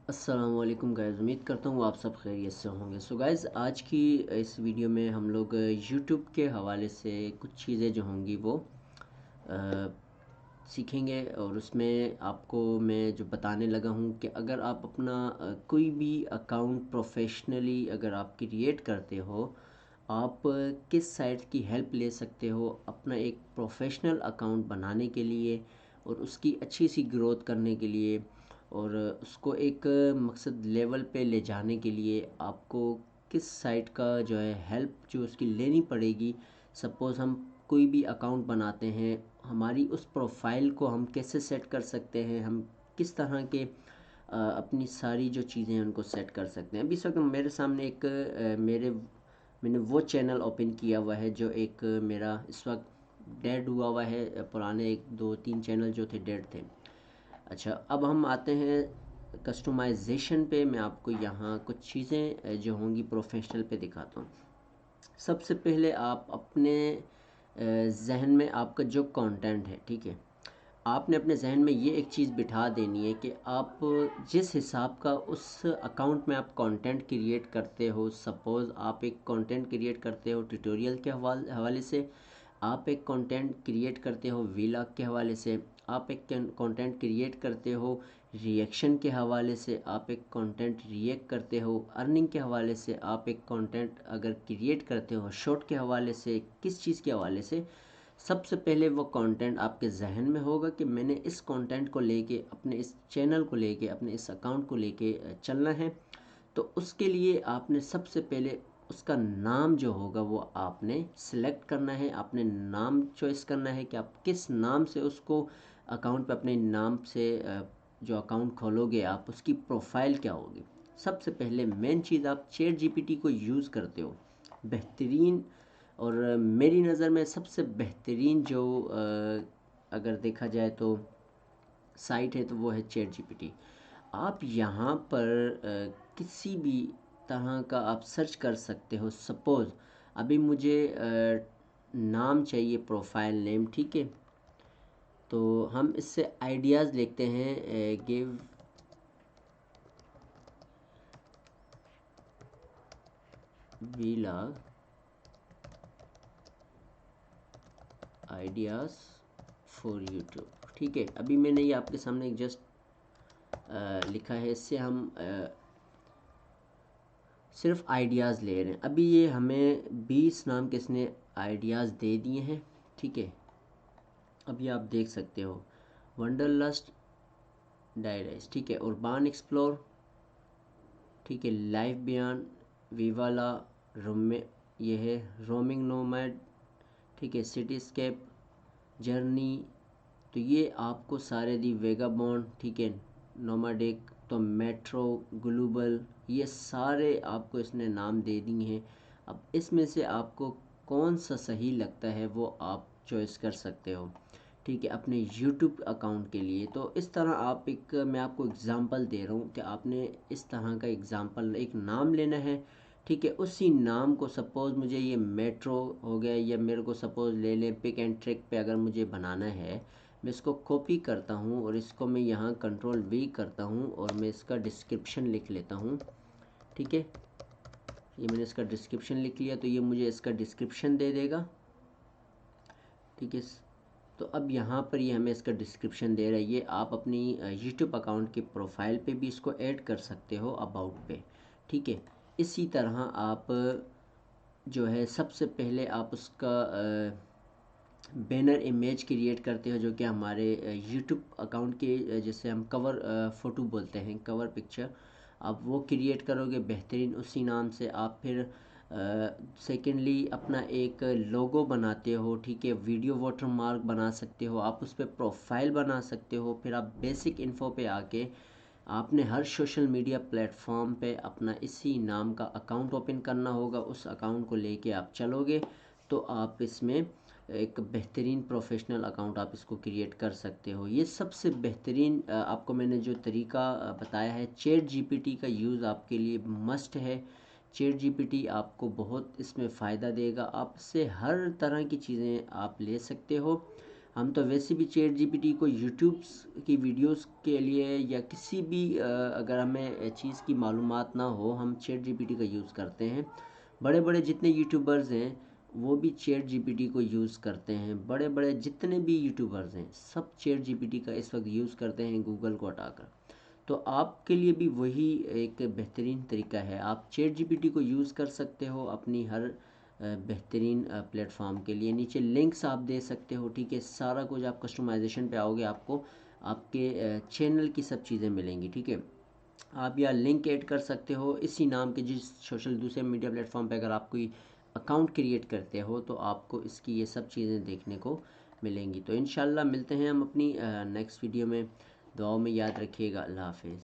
अस्सलाम वालेकुम गाइस, उम्मीद करता हूँ आप सब खैरियत से होंगे। सो गाइस, आज की इस वीडियो में हम लोग यूट्यूब के हवाले से कुछ चीज़ें जो होंगी वो अ, सीखेंगे। और उसमें आपको मैं जो बताने लगा हूँ कि अगर आप अपना कोई भी अकाउंट प्रोफेशनली अगर आप क्रिएट करते हो, आप किस साइट की हेल्प ले सकते हो अपना एक प्रोफेशनल अकाउंट बनाने के लिए और उसकी अच्छी सी ग्रोथ करने के लिए, और उसको एक मकसद लेवल पे ले जाने के लिए आपको किस साइट का जो है हेल्प जो उसकी लेनी पड़ेगी। सपोज़ हम कोई भी अकाउंट बनाते हैं, हमारी उस प्रोफाइल को हम कैसे सेट कर सकते हैं, हम किस तरह के अपनी सारी जो चीज़ें हैं उनको सेट कर सकते हैं। अभी इस वक्त मेरे सामने एक मैंने वो चैनल ओपन किया हुआ है जो एक मेरा इस वक्त डेड हुआ हुआ है। पुराने एक दो तीन चैनल जो थे डेड थे। अच्छा, अब हम आते हैं कस्टमाइजेशन पे। मैं आपको यहाँ कुछ चीज़ें जो होंगी प्रोफेशनल पे दिखाता हूँ। सबसे पहले आप अपने जहन में आपका जो कंटेंट है, ठीक है, आपने अपने जहन में ये एक चीज़ बिठा देनी है कि आप जिस हिसाब का उस अकाउंट में आप कंटेंट क्रिएट करते हो। सपोज़ आप एक कंटेंट क्रिएट करते हो ट्यूटोरियल के हवाले से, आप एक कंटेंट क्रिएट करते हो वीलॉग के हवाले से, आप एक कंटेंट क्रिएट करते हो रिएक्शन के हवाले से, आप एक कंटेंट रिएक्ट करते हो अर्निंग के हवाले से, आप एक कंटेंट अगर क्रिएट करते हो शॉर्ट के हवाले से, किस चीज़ के हवाले से, सबसे पहले वो कंटेंट आपके जहन में होगा कि मैंने इस कंटेंट को लेके अपने इस चैनल को लेके अपने इस अकाउंट को लेके चलना है। तो उसके लिए आपने सबसे पहले उसका नाम जो होगा वो आपने सिलेक्ट करना है। आपने नाम चॉइस करना है कि आप किस नाम से उसको अकाउंट पे अपने नाम से जो अकाउंट खोलोगे आप, उसकी प्रोफाइल क्या होगी। सबसे पहले मेन चीज़, आप चैट जीपीटी को यूज़ करते हो, बेहतरीन और मेरी नज़र में सबसे बेहतरीन जो अगर देखा जाए तो साइट है तो वो है चैट जीपीटी। आप यहाँ पर किसी भी तरह का आप सर्च कर सकते हो। सपोज़ अभी मुझे नाम चाहिए, प्रोफाइल नेम, ठीक है, तो हम इससे आइडियाज़ लिखते हैं। Give vlog ideas for YouTube, ठीक है। अभी मैंने ये आपके सामने जस्ट लिखा है। इससे हम सिर्फ आइडियाज़ ले रहे हैं। अभी ये हमें 20 नाम के इसने आइडियाज़ दे दिए हैं, ठीक है। अभी आप देख सकते हो वंडरलस्ट डायरेस, ठीक है, उर्बान एक्सप्लोर, ठीक है, लाइफ बियॉन्ड, विवाला, रोमे, ये है रोमिंग नोमैड, ठीक है, सिटीस्केप, जर्नी। तो ये आपको सारे दी वेगाबॉन्ड, ठीक है, नोमाडिक, तो मेट्रो, ग्लोबल, ये सारे आपको इसने नाम दे दिए हैं। अब इसमें से आपको कौन सा सही लगता है वो आप चॉइस कर सकते हो, ठीक है, अपने यूट्यूब अकाउंट के लिए। तो इस तरह आप एक, मैं आपको एग्ज़ाम्पल दे रहा हूँ कि आपने इस तरह का एग्ज़ाम्पल एक नाम लेना है, ठीक है। उसी नाम को सपोज़ मुझे ये मेट्रो हो गया, या मेरे को सपोज़ ले लें पिक एंड ट्रिक पे अगर मुझे बनाना है, मैं इसको कॉपी करता हूँ और इसको मैं यहाँ कंट्रोल वी करता हूँ और मैं इसका डिस्क्रिप्शन लिख लेता हूँ, ठीक है। ये मैंने इसका डिस्क्रिप्शन लिख लिया तो ये मुझे इसका डिस्क्रिप्शन दे देगा, ठीक है। तो अब यहाँ पर ये हमें इसका डिस्क्रिप्शन दे रहा है। ये आप अपनी यूट्यूब अकाउंट के प्रोफाइल पे भी इसको ऐड कर सकते हो, अबाउट पे, ठीक है। इसी तरह आप जो है सबसे पहले आप उसका बैनर इमेज क्रिएट करते हो जो कि हमारे यूट्यूब अकाउंट के जैसे हम कवर फ़ोटो बोलते हैं, कवर पिक्चर, आप वो क्रिएट करोगे बेहतरीन उसी नाम से। आप फिर सेकेंडली अपना एक लोगो बनाते हो, ठीक है, वीडियो वाटर मार्क बना सकते हो, आप उस पर प्रोफाइल बना सकते हो। फिर आप बेसिक इन्फो पे आके आपने हर सोशल मीडिया प्लेटफॉर्म पे अपना इसी नाम का अकाउंट ओपन करना होगा। उस अकाउंट को लेके आप चलोगे तो आप इसमें एक बेहतरीन प्रोफेशनल अकाउंट आप इसको क्रिएट कर सकते हो। ये सबसे बेहतरीन आपको मैंने जो तरीका बताया है, चैट जीपीटी का यूज़ आपके लिए मस्ट है। चैट जीपीटी आपको बहुत इसमें फ़ायदा देगा, आप इससे हर तरह की चीज़ें आप ले सकते हो। हम तो वैसे भी चैट जीपीटी को यूट्यूब की वीडियोस के लिए या किसी भी अगर हमें चीज़ की मालूमात ना हो, हम चैट जीपीटी का यूज़ करते हैं। बड़े बड़े जितने यूट्यूबर्स हैं वो भी चैट जीपीटी को यूज़ करते हैं। बड़े बड़े जितने भी यूट्यूबर्स हैं सब चैट जीपीटी का इस वक्त यूज़ करते हैं, गूगल को हटाकर। तो आपके लिए भी वही एक बेहतरीन तरीका है। आप चैट जीपीटी को यूज़ कर सकते हो अपनी हर बेहतरीन प्लेटफॉर्म के लिए। नीचे लिंक्स आप दे सकते हो, ठीक है। सारा कुछ आप कस्टमाइजेशन पे आओगे, आपको आपके चैनल की सब चीज़ें मिलेंगी, ठीक है। आप यहाँ लिंक ऐड कर सकते हो इसी नाम के जिस सोशल दूसरे मीडिया प्लेटफॉर्म पे अगर आप कोई अकाउंट क्रिएट करते हो तो आपको इसकी ये सब चीज़ें देखने को मिलेंगी। तो इंशाल्लाह मिलते हैं हम अपनी नेक्स्ट वीडियो में। दुआओं में याद रखिएगा। अल्लाह हाफिज़।